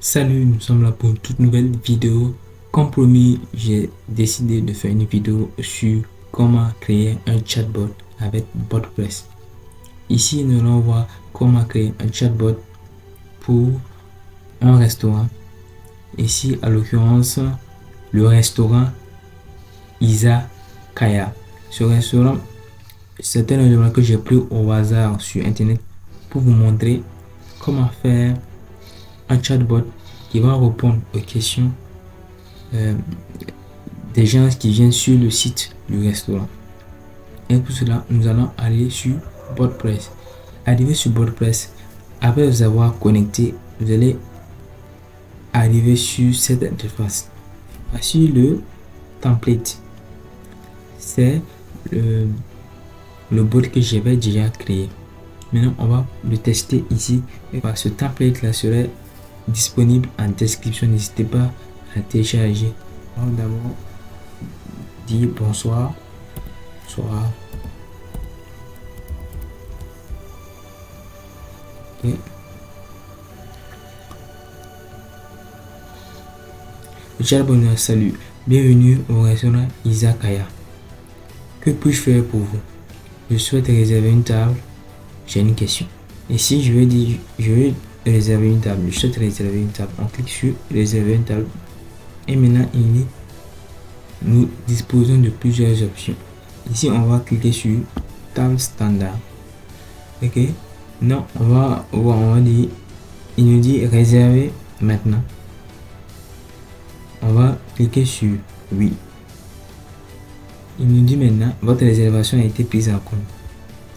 Salut, nous sommes là pour une toute nouvelle vidéo. Comme promis, j'ai décidé de faire une vidéo sur comment créer un chatbot avec WordPress. Ici, nous allons voir comment créer un chatbot pour un restaurant. Ici, à l'occurrence, le restaurant Izakaya. Ce restaurant, c'est un élément que j'ai pris au hasard sur Internet pour vous montrer comment faire un chatbot qui va répondre aux questions des gens qui viennent sur le site du restaurant. Et pour cela, nous allons aller sur WordPress. Arriver sur WordPress, après vous avoir connecté, vous allez arriver sur cette interface. Voici le template. C'est le bot que j'avais déjà créé. Maintenant, on va le tester ici. Et ce template là serait disponible en description. N'hésitez pas à télécharger. On va d'abord dire bonsoir. Bonsoir. Et le chatbot nous salue. Bienvenue au restaurant Izakaya. Que puis-je faire pour vous? Je souhaite réserver une table. J'ai une question. Et si je vais dire, je vais réserver une table, je souhaite réserver une table, on clique sur réserver une table. Et maintenant, nous disposons de plusieurs options. Ici, on va cliquer sur table standard. Ok. Non, on va dire, il nous dit réserver maintenant. On va cliquer sur oui. Il nous dit maintenant, votre réservation a été prise en compte.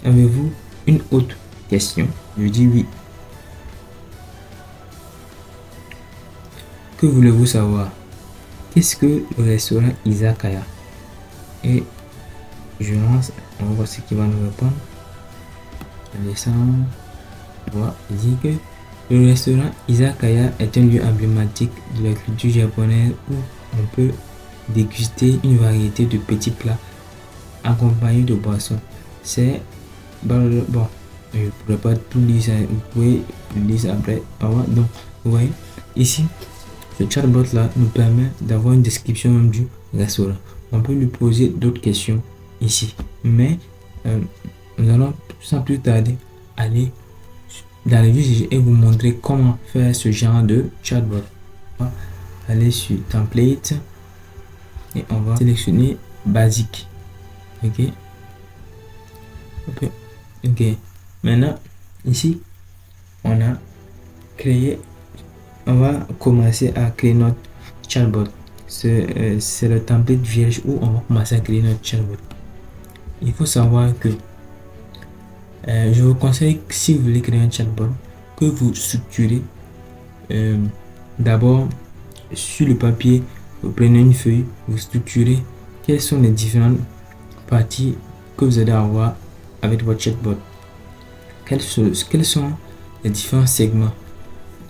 Avez-vous une autre question? Je dis oui. Que voulez-vous savoir? Qu'est-ce que le restaurant Izakaya? Et je lance, on va voir ce qu'il va nous répondre. On descend, on va dire que le restaurant Izakaya est un lieu emblématique de la culture japonaise où on peut déguster une variété de petits plats accompagnés de boissons. C'est bon, je ne pourrais pas tout lire ça, vous pouvez le lire après. Donc, vous voyez, ici, ce chatbot là nous permet d'avoir une description du restaurant. On peut lui poser d'autres questions ici, mais nous allons sans plus tarder aller dans les vidéos et vous montrer comment faire ce genre de chatbot. On va aller sur template et on va sélectionner basique. Ok. Maintenant, ici, on a créé. On va commencer à créer notre chatbot. C'est le template vierge où on va commencer à créer notre chatbot. Il faut savoir que je vous conseille, si vous voulez créer un chatbot, que vous structurez d'abord sur le papier. Vous prenez une feuille, vous structurez quelles sont les différentes parties que vous allez avoir avec votre chatbot. Quels sont les différents segments?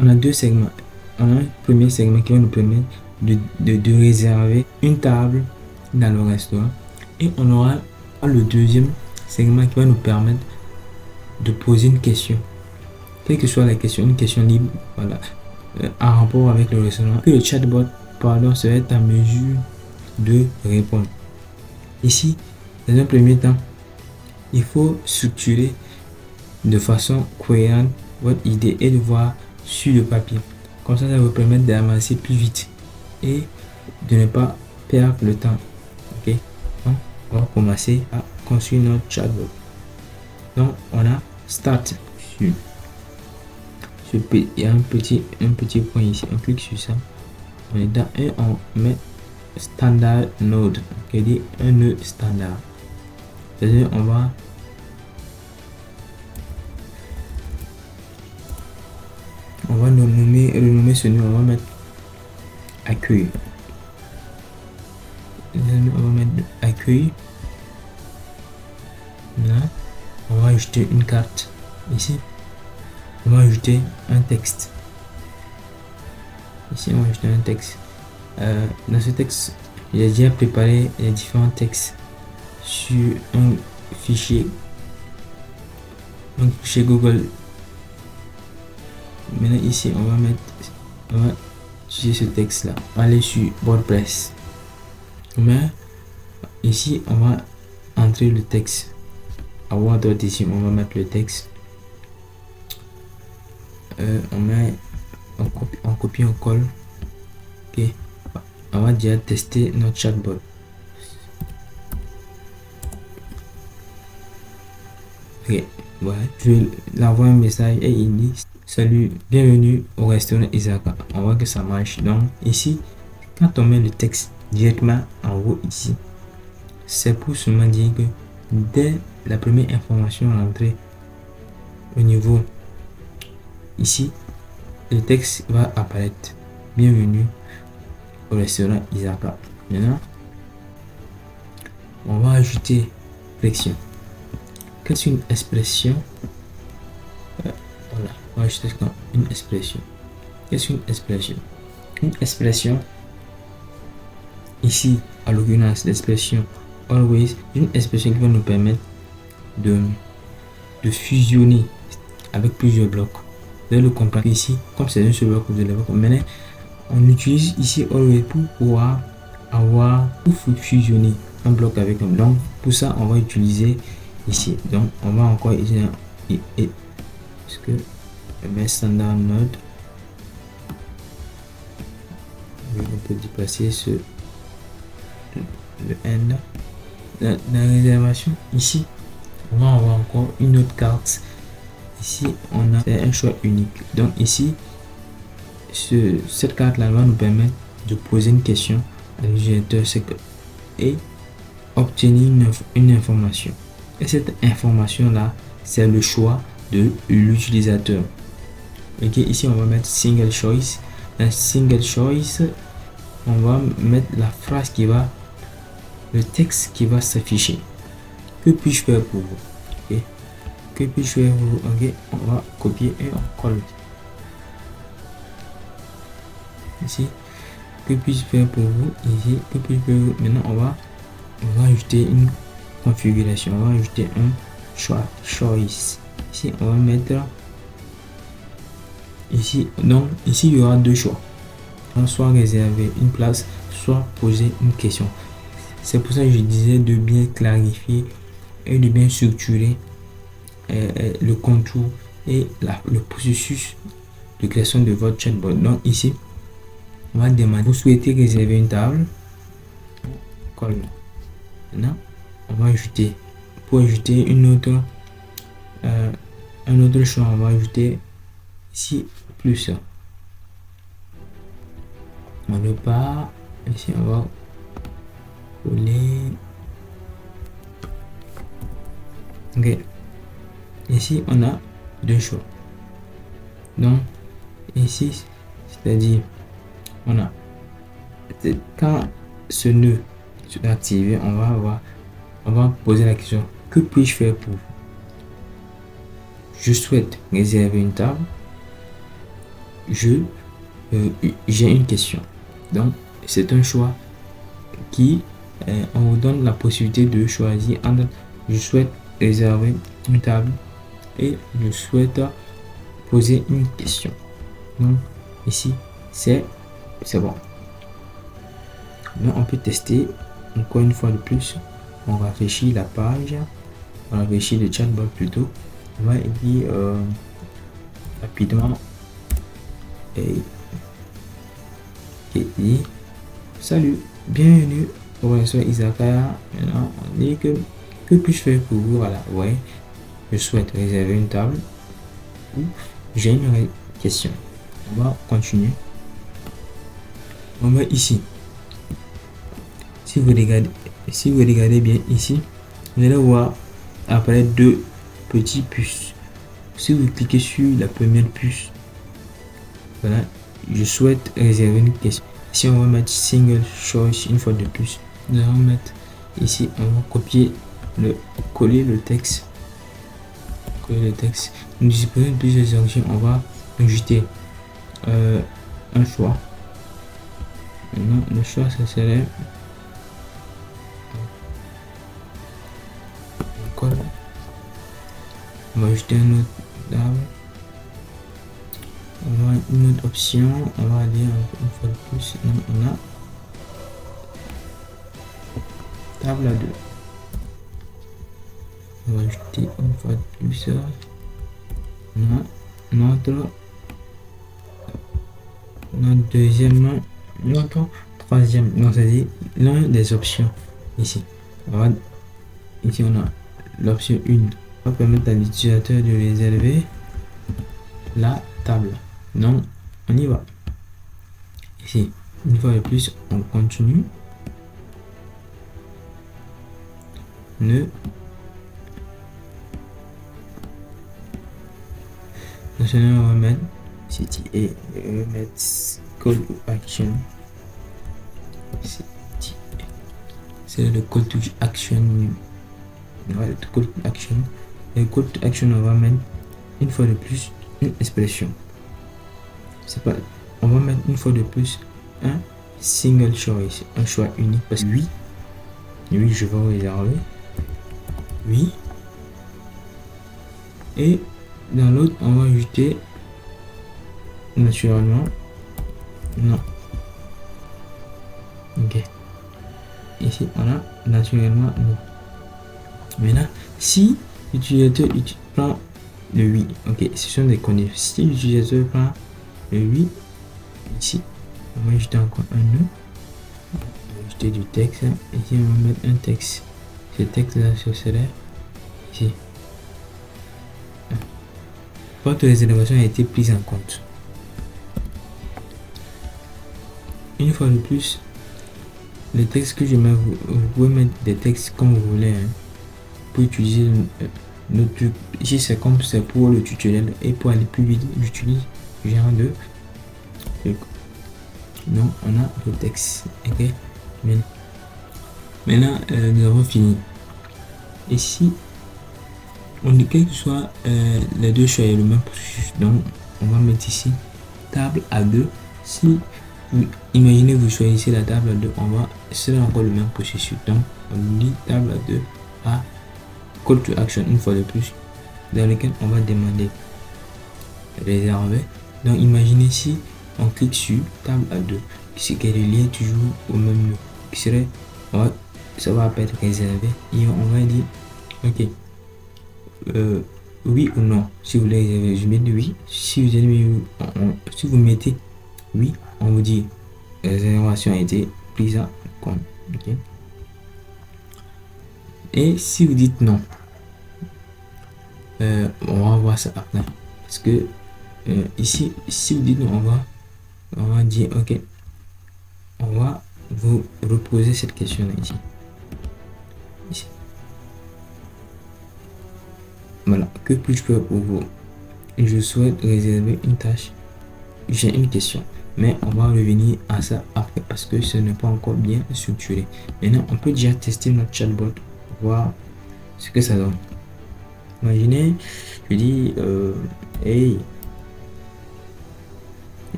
On a deux segments. On a un premier segment qui va nous permettre de réserver une table dans le restaurant. Et on aura le deuxième segment qui va nous permettre de poser une question. Quelle que soit la question, une question libre, voilà, en rapport avec le restaurant, que le chatbot, serait en mesure de répondre. Ici, dans un premier temps, il faut structurer de façon cohérente votre idée et de voir sur le papier. Comme ça, ça va vous permettre d'avancer plus vite et de ne pas perdre le temps. Ok, donc on va commencer à construire notre chatbot. Donc on a start sur il y a un petit point ici. On clique sur ça. On est dans et on met standard node. Ok, dit un nœud standard. C'est-à-dire on va renommer ce nœud. On va mettre accueil. On va mettre accueil. Là, on va ajouter une carte. Ici, on va ajouter un texte. Ici, on va ajouter un texte. Dans ce texte, j'ai déjà préparé les différents textes sur un fichier Google. Maintenant ici on va mettre on va utiliser ce texte là. On va aller sur WordPress. Mais ici, on va entrer le texte. À Word ici, on va mettre le texte. On copie, on colle. Ok. On va déjà tester notre chatbot. Ok. Ouais. Je vais l'envoyer un message et il dit salut, bienvenue au restaurant Isaka. On voit que ça marche. Donc ici, quand on met le texte directement en haut ici, c'est pour seulement dire que dès la première information rentrée au niveau ici, le texte va apparaître. Bienvenue au restaurant Isaka. Maintenant, on va ajouter flexion. Qu'est-ce qu'une expression? Voilà, on va ajouter une expression. Qu'est-ce qu'une expression? Une expression, ici, à l'occurrence, l'expression always, une expression qui va nous permettre de fusionner avec plusieurs blocs. Vous allez le comprendre ici, comme c'est un seul bloc, vous allez voir. Maintenant, on utilise ici always pour pouvoir fusionner un bloc avec un bloc. Pour ça, on va utiliser ici. Donc, on va encore utiliser est-ce que standard node, on peut déplacer le end. La réservation ici, on va avoir encore une autre carte. Ici, on a un choix unique. Donc ici, cette carte là va nous permettre de poser une question à l'utilisateur et obtenir une information. Et cette information là, c'est le choix de l'utilisateur. Ok, ici on va mettre single choice. Dans single choice, on va mettre la phrase le texte qui va s'afficher. Que puis-je faire pour vous? Okay. Que puis-je faire pour vous? Ok, on va copier et on colle. Ici, que puis-je faire pour vous? Ici, que puis-je faire pour vous? Maintenant, on va ajouter une configuration. On va ajouter un choice. Ici, on va mettre ici. Donc, ici, il y aura deux choix. Soit réserver une place, soit poser une question. C'est pour ça que je disais de bien clarifier et de bien structurer le contour et le processus de création de votre chatbot. Donc ici, on va demander, vous souhaitez réserver une table? Maintenant, on va ajouter, pour ajouter un autre choix, on va ajouter ici plus. On ne pas, ici on va coller. Ok, ici on a deux choix. Donc ici, c'est-à-dire on a quand ce nœud sera activé, on va poser la question, que puis-je faire pour vous? Je souhaite réserver une table. J'ai une question. Donc c'est un choix qui on vous donne la possibilité de choisir entre je souhaite réserver une table et je souhaite poser une question. Donc ici c'est bon. Donc on peut tester encore une fois de plus. On rafraîchit la page, on rafraîchit le chatbot plutôt. On va dire rapidement et salut, bienvenue au restaurant Izakaya. Maintenant on dit que puis-je faire pour vous? Voilà, ouais, je souhaite réserver une table ou j'ai une question. On va continuer. On va ici. Si vous regardez bien ici, vous allez voir apparaître deux petits puces. Si vous cliquez sur la première puce, voilà, je souhaite réserver une question. Ici on va mettre single choice une fois de plus. Nous allons mettre ici, on va coller le texte. Nous disposons de plusieurs options. On va ajouter un choix. Maintenant le choix ça serait encore. On va ajouter un autre table. On va une autre option, on va aller une fois de plus, on a table à 2. On va ajouter une fois de plus notre deuxième, notre troisième, donc c'est-à-dire l'un des options ici. Ici on a l'option 1, on va permettre à l'utilisateur de réserver la table. Donc on y va. Ici, une fois de plus, on continue. On va mettre city et mettre call to action. C'est le call to action. Ouais, le call to action. Et le call to action, on va mettre une fois de plus une expression. C'est pas. On va mettre une fois de plus un single choice, un choix unique parce que oui, je vais réserver. Oui. Et dans l'autre, on va ajouter naturellement non. Ok. Ici, on a naturellement non. Maintenant, si l'utilisateur prend le oui, ok, ce sont des conditions. Si l'utilisateur prend le oui, ici, on va ajouter encore un non. On va ajouter du texte. Ici, on va mettre un texte. Ce texte-là, ce serait ici. Votre réservation a été prise en compte. Une fois de plus, les textes que je mets, vous pouvez mettre des textes comme vous voulez. Pour utiliser notre truc. Ici, c'est comme c'est pour le tutoriel et pour aller plus vite, j'utilise ce genre de truc. Donc, on a le texte. Ok. Maintenant, nous avons fini. Ici, on dit quel que soit les deux choix et le même processus. Donc, on va mettre ici table à 2. Si imaginez vous choisissez la table à 2, c'est encore le même processus. Donc, on dit table à 2 à call to action une fois de plus, dans lequel on va demander réserver. Donc, imaginez si on clique sur table à 2, qui est relié toujours au même nom, qui serait, ça va être réservé et on va dire ok. Oui ou non. Si vous voulez réserver, je mets oui. Si vous avez si vous mettez oui, on vous dit réservation a été prise en compte. Okay. Et si vous dites non, on va voir ça après. Parce que ici, si vous dites non, on va dire ok. On va vous reposer cette question là ici. Voilà, que puis-je faire pour vous? Je souhaite réserver une tâche. J'ai une question, mais on va revenir à ça après parce que ce n'est pas encore bien structuré. Maintenant, on peut déjà tester notre chatbot, voir ce que ça donne. Imaginez, je dis hey.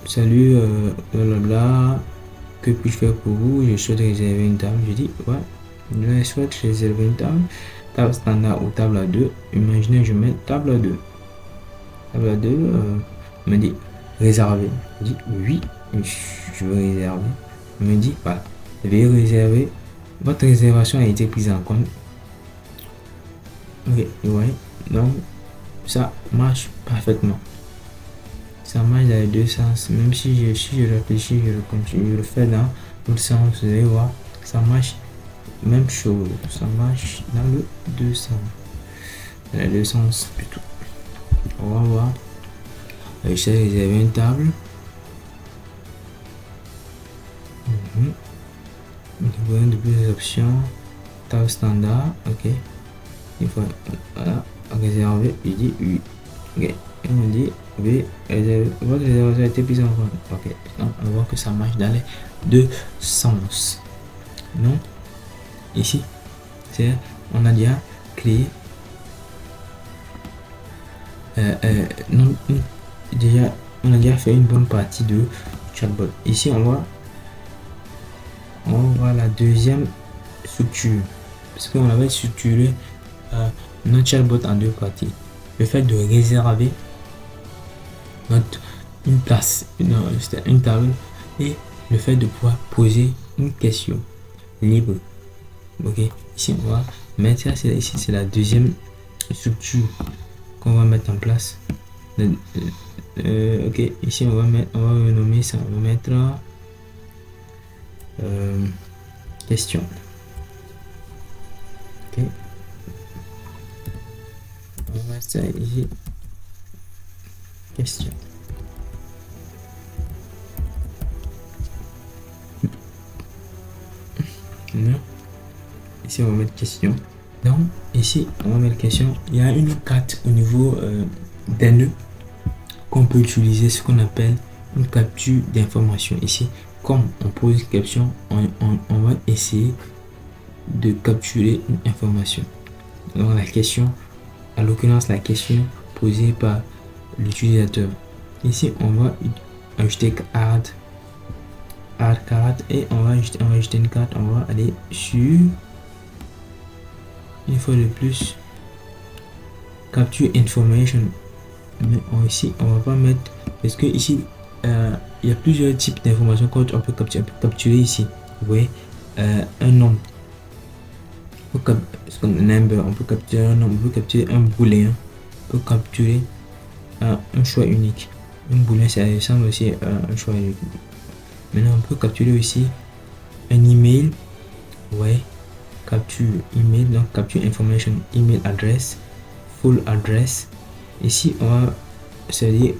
Salut, blablabla. Que puis-je faire pour vous? Je souhaite réserver une table. Je dis ouais, je souhaite réserver une table. Table standard ou table à 2. Imaginez, je mets table à 2. Table à 2, me dit réserver. Je dis oui, je veux réserver. Il me dit voilà, veuillez réserver. Votre réservation a été prise en compte. Ok, ouais. Donc ça marche parfaitement. Ça marche dans les deux sens. Même si je réfléchis, je le continue, je le fais dans l'autre sens, vous allez voir, ça marche. Même chose, ça marche dans le deux sens. Dans les deux sens plutôt. On va voir. Je sais réserver une table. Nous avons de plusieurs options. Table standard, ok. Il faut voilà, réserver. Il dit oui. Ok. Et on dit oui, votre réservation a été prise en compte. Ok. Donc on voit que ça marche dans les deux sens. Non. Ici, c'est on a déjà créé déjà on a déjà fait une bonne partie de chatbot. Ici on va voir la deuxième structure. parce qu'on avait structuré notre chatbot en deux parties. Le fait de réserver une place, une table, et le fait de pouvoir poser une question libre. Ok, ici on va mettre ça, ici c'est la deuxième structure qu'on va mettre en place. Ok, ici on va renommer ça, on va mettre question. Ok, on va mettre ça ici, question. Non. Ici on va mettre question. Donc ici on va mettre question. Il y a une carte au niveau des nœuds qu'on peut utiliser, ce qu'on appelle une capture d'information. Ici, comme on pose une question, on va essayer de capturer une information. Donc la question, à l'occurrence la question posée par l'utilisateur. Ici on va ajouter add card et on va ajouter une carte. On va aller sur, une fois de plus, capture information. Mais ici on va pas mettre, parce que ici il y a plusieurs types d'informations qu'on peut capturer ici. Vous voyez, un nombre, on peut capturer un nombre, on peut capturer un booléen, on peut capturer un choix unique. Un booléen, ça ressemble aussi à un choix unique. Maintenant on peut capturer aussi un email. Ouais, capture email, donc capture information, email address, full address. Ici on va dire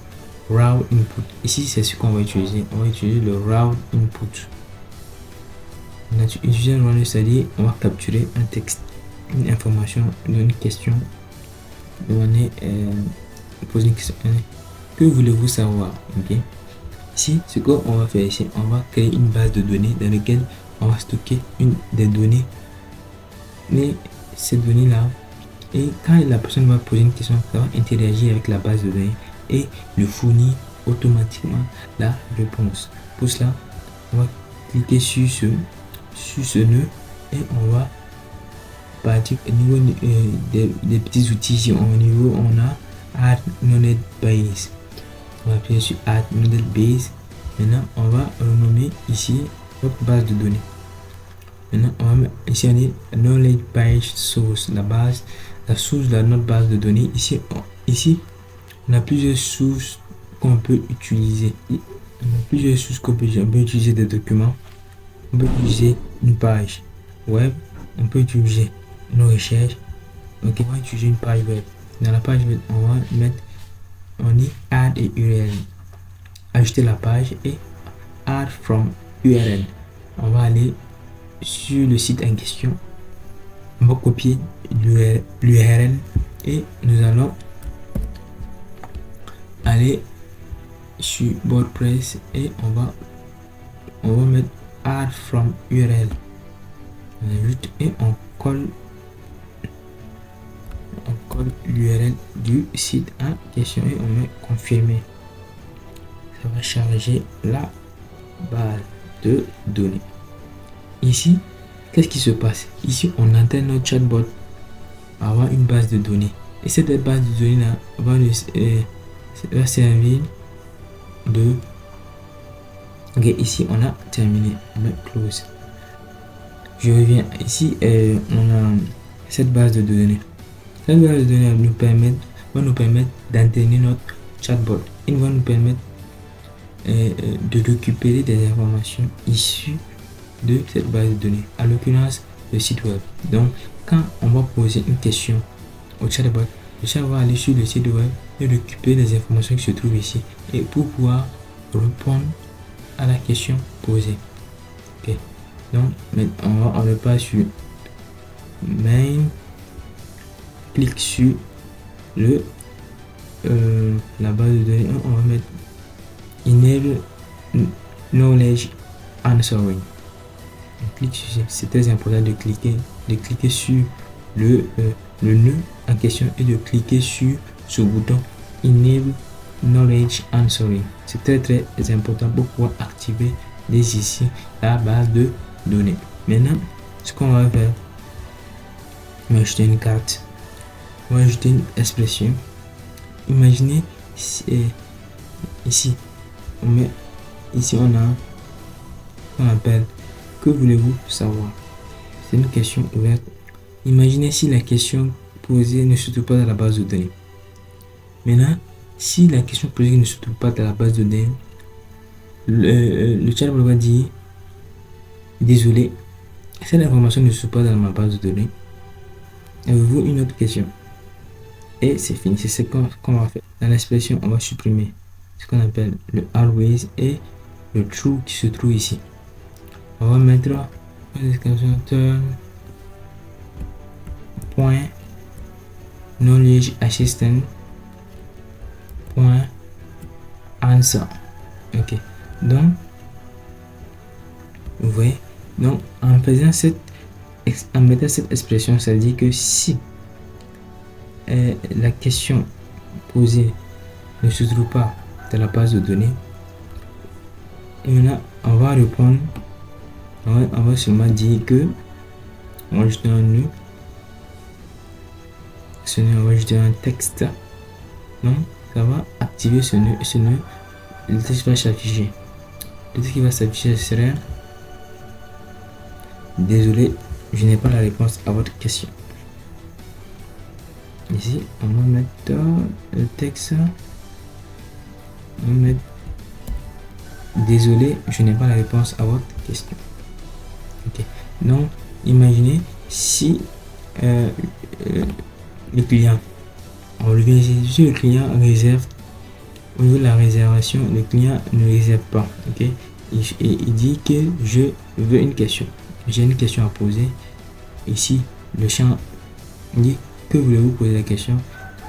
route input. Ici c'est ce qu'on va utiliser. On va utiliser le route input. C'est-à-dire on va capturer un texte, une information, une question, demander, poser une question. Que voulez-vous savoir? Ok. Ici, ce qu'on va faire ici, on va créer une base de données dans laquelle on va stocker des données. Mais ces données-là, et quand la personne va poser une question, ça va interagir avec la base de données et lui fournir automatiquement la réponse. Pour cela, on va cliquer sur ce nœud et on va partir au niveau des petits outils. Ici, au niveau, on a Add Knowledge Base. On va appuyer sur Add Knowledge Base. Maintenant, on va renommer ici notre base de données. Maintenant, on va mettre ici, on dit Knowledge Base Source, la source de notre base de données. Ici, on a plusieurs sources qu'on peut utiliser. On peut utiliser des documents, on peut utiliser une page web, on peut utiliser nos recherches. Donc, on va utiliser une page web. Dans la page web, on va mettre, on dit add et URL, ajouter la page et add from URL. On va aller sur le site en question, on va copier l'URL et nous allons aller sur WordPress et on va mettre add from URL. On ajoute et on colle l'URL du site en question et on met confirmer. Ça va charger la base de données. Ici, qu'est-ce qui se passe? Ici, on intègre notre chatbot à avoir une base de données. Et cette base de données là va servir de... Ok, ici on a terminé. On met close. Je reviens. Ici, on a cette base de données. Cette base de données va nous permettre d'intégrer notre chatbot. Il va nous permettre de récupérer des informations issues de cette base de données, à l'occurrence le site web. Donc quand on va poser une question au chatbot, le chat va aller sur le site web et récupérer les informations qui se trouvent ici et pour pouvoir répondre à la question posée. Ok, donc maintenant on repart sur main, clique sur la base de données, on va mettre enable knowledge answering. C'est très important de cliquer sur le nœud en question et de cliquer sur ce bouton enable knowledge answering. C'est très important pour pouvoir activer dès ici la base de données. Maintenant, ce qu'on va faire, On va ajouter une carte. On va ajouter une expression. Imaginez ici, ici on a, on appelle, que voulez-vous savoir? C'est une question ouverte. Imaginez si la question posée ne se trouve pas dans la base de données. Maintenant, si la question posée ne se trouve pas dans la base de données, le chatbot va dire désolé, cette information ne se trouve pas dans ma base de données. Avez-vous une autre question? Et c'est fini, c'est ce qu'on va faire. Dans l'expression, on va supprimer ce qu'on appelle le always et le true qui se trouve ici. On va mettre point knowledge assistant point answer. Ok, donc vous voyez, donc en mettant cette expression, ça veut dire que si la question posée ne se trouve pas dans la base de données, et maintenant on va répondre, on va seulement dire que on va ajouter un nu, on va ajouter un texte, donc ça va activer ce nœud, le texte va s'afficher. Le texte qui va s'afficher serait désolé, je n'ai pas la réponse à votre question. Ici, on va mettre le texte. On va mettre désolé, je n'ai pas la réponse à votre question. Ok. Donc, imaginez si le client, on lui dit si le client réserve, au niveau de la réservation, le client ne réserve pas. Ok. Il dit que je veux une question. J'ai une question à poser. Ici, le champ dit que voulez-vous poser la question.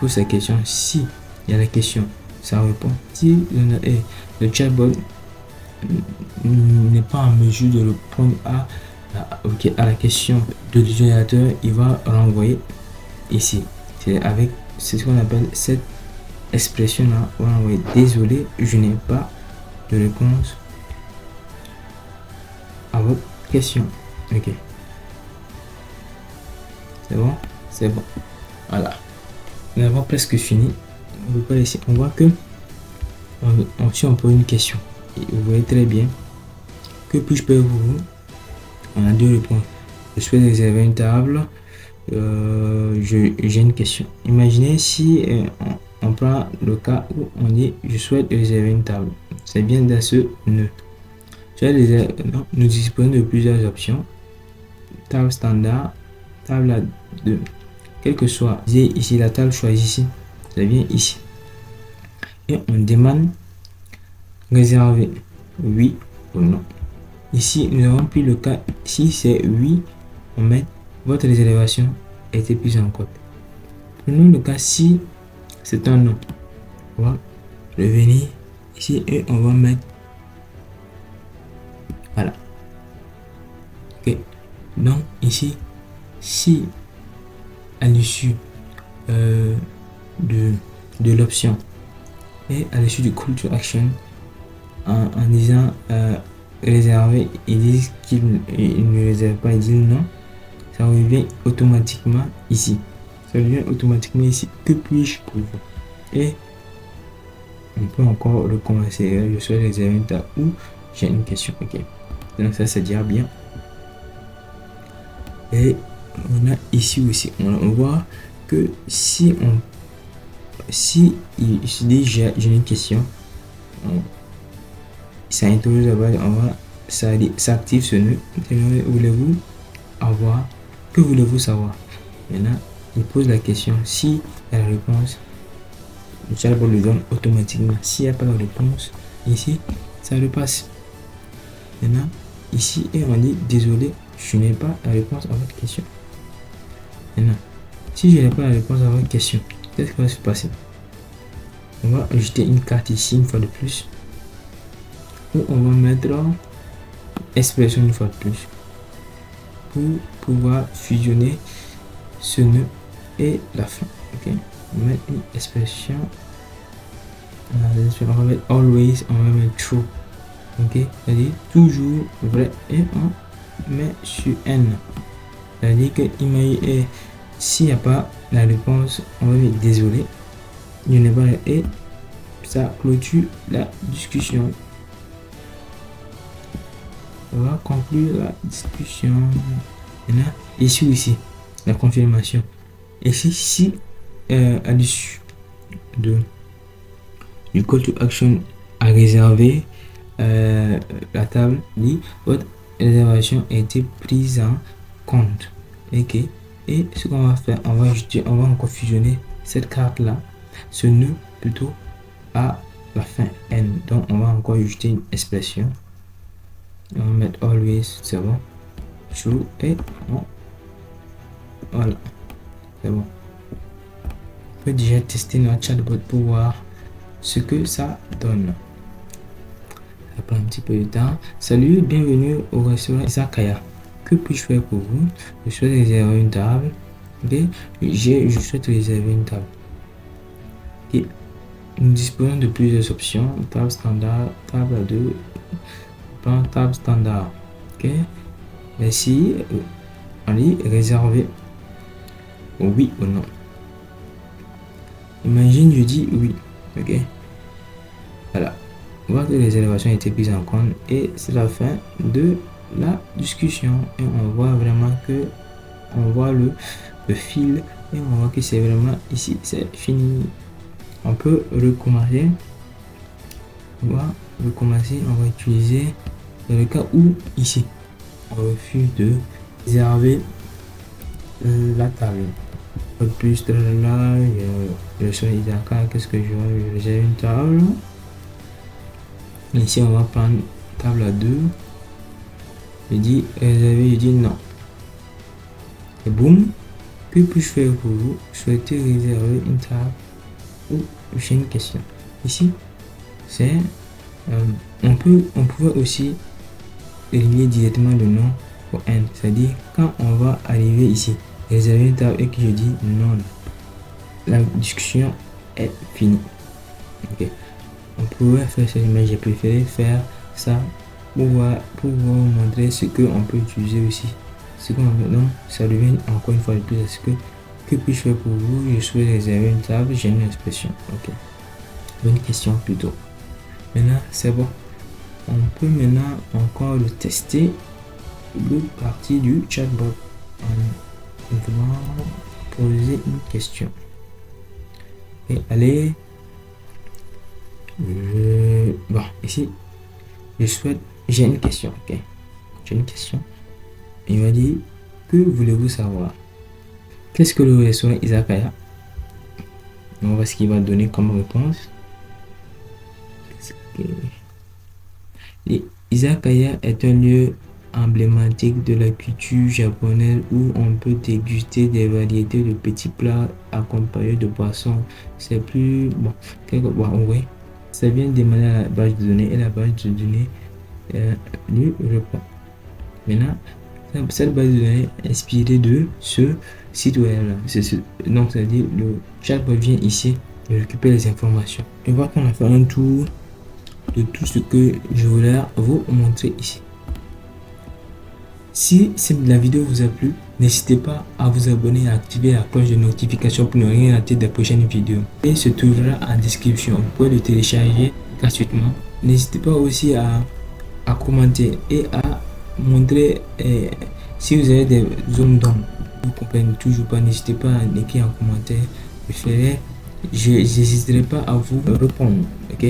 Pose sa question. Si il y a la question, ça répond. Si le chatbot n'est pas en mesure de répondre à la question de l'utilisateur, il va renvoyer ici. C'est ce qu'on appelle cette expression là. On va envoyer désolé, je n'ai pas de réponse à votre question. Ok, c'est bon, c'est bon. Voilà, nous avons presque fini. On peut ici, on voit que si on pose une question, vous voyez très bien que puis-je faire pour vous. On a deux réponses. Je souhaite réserver une table. J'ai une question. Imaginez si on prend le cas où on dit je souhaite réserver une table. C'est bien dans ce nœud. Nous disposons de plusieurs options. Table standard, table à deux. Quelle que soit ici la table choisie ici, ça vient ici. Et on demande réserver oui ou non. Ici, nous avons pris le cas. Si c'est oui, on met votre réservation a été prise en compte. Prenons le cas si c'est un non. On va revenir ici et on va mettre voilà. Ok. Donc ici, si à l'issue de l'option et à l'issue du call to action en disant réserver, ils disent qu'ils ne réservent pas, ils disent non, ça revient automatiquement ici. Ça revient automatiquement ici. Que puis-je pour vous? Et on peut encore recommencer. Je souhaite réserver une table ou j'ai une question. Ok. Donc ça c'est déjà bien. Et on a ici aussi, on voit que si il se dit j'ai une question, ça introduit d'abord, ça active ce nœud. Voulez-vous avoir, que voulez-vous savoir? Maintenant, il pose la question. Si il y a la réponse, le chatbot lui donne automatiquement. S'il n'y a pas la réponse, ici, ça repasse. Maintenant, ici, et on dit désolé, je n'ai pas la réponse à votre question. Maintenant, si je n'ai pas la réponse à votre question, qu'est-ce qui va se passer? On va ajouter une carte ici une fois de plus. Ou on va mettre expression une fois de plus pour pouvoir fusionner ce nœud et la fin. Ok, on va mettre une expression. On va mettre always, on va mettre true. Ok, c'est-à-dire toujours vrai et on met sur n. C'est-à-dire que S'il n'y a pas la réponse, on va dire désolé, je n'ai pas, et ça clôture la discussion. On va conclure la discussion. Maintenant, ici aussi, la confirmation. Ici, si à l'issue du call to action à réserver, la table dit votre réservation a été prise en compte. Ok. Et ce qu'on va faire, on va encore fusionner cette carte là, ce nœud plutôt à la fin n. Donc on va encore ajouter une expression. On va mettre always, c'est bon. True et bon. Voilà, c'est bon. On peut déjà tester notre chatbot pour voir ce que ça donne. Ça prend un petit peu de temps. Salut, bienvenue au restaurant Izakaya. Que puis-je faire pour vous? Je souhaite réserver une table. Okay. Je souhaite réserver une table. Et nous disposons de plusieurs options. Table standard, table à deux, table standard. Ok. Merci. Allez, réserver. Oui ou non. Imagine, je dis oui. Ok. Voilà. Votre réservation a été prise en compte et c'est la fin de la discussion. Et on voit vraiment que on voit le fil et on voit que c'est vraiment ici, c'est fini. On peut recommencer. On va recommencer. On va utiliser dans le cas où ici on refuse de réserver la table. Plus de là, je suis d'accord. Qu'est-ce que je vais réserver une table? Ici, on va prendre table à 2. Je dis réserver, je dis non. Et boum, que puis-je faire pour vous? Souhaitez réserver une table ou j'ai une question. Ici, c'est on pouvait aussi éliminer directement le nom au N. C'est-à-dire quand on va arriver ici, réserver une table et que je dis non, la discussion est finie. Ok. On pouvait faire ça, mais j'ai préféré faire ça pour vous montrer ce qu'on peut utiliser aussi. Ce qu'on veut, donc ça devient encore une fois de plus à ce que puis-je faire pour vous? Je souhaite réserver une table, j'ai une expression. Ok. Bonne question plutôt. Maintenant, c'est bon. On peut maintenant encore le tester, l'autre partie du chatbot. On va poser une question. Et allez. Bon, ici, j'ai une question, ok. J'ai une question. Il m'a dit, que voulez-vous savoir? Qu'est-ce que le restaurant Izakaya? On va voir ce qu'il va donner comme réponse. Izakaya est un lieu emblématique de la culture japonaise où on peut déguster des variétés de petits plats accompagnés de boissons. C'est plus bon, ouais. Ça vient démarrer à la base de données et la base de données lui répond. Maintenant, cette base de données est inspirée de ce site web là. Donc, c'est-à-dire le chatbot vient ici de récupérer les informations. Et voir qu'on a fait un tour de tout ce que je voulais vous montrer ici. Si la vidéo vous a plu, n'hésitez pas à vous abonner et à activer la cloche de notification pour ne rien rater des prochaines vidéos. Et se trouvera en description. Vous pouvez le télécharger gratuitement. N'hésitez pas aussi à commenter et à montrer si vous avez des zones d'ombre. Vous ne comprenez toujours pas, n'hésitez pas à écrire en commentaire. Je n'hésiterai pas à vous répondre. Ok?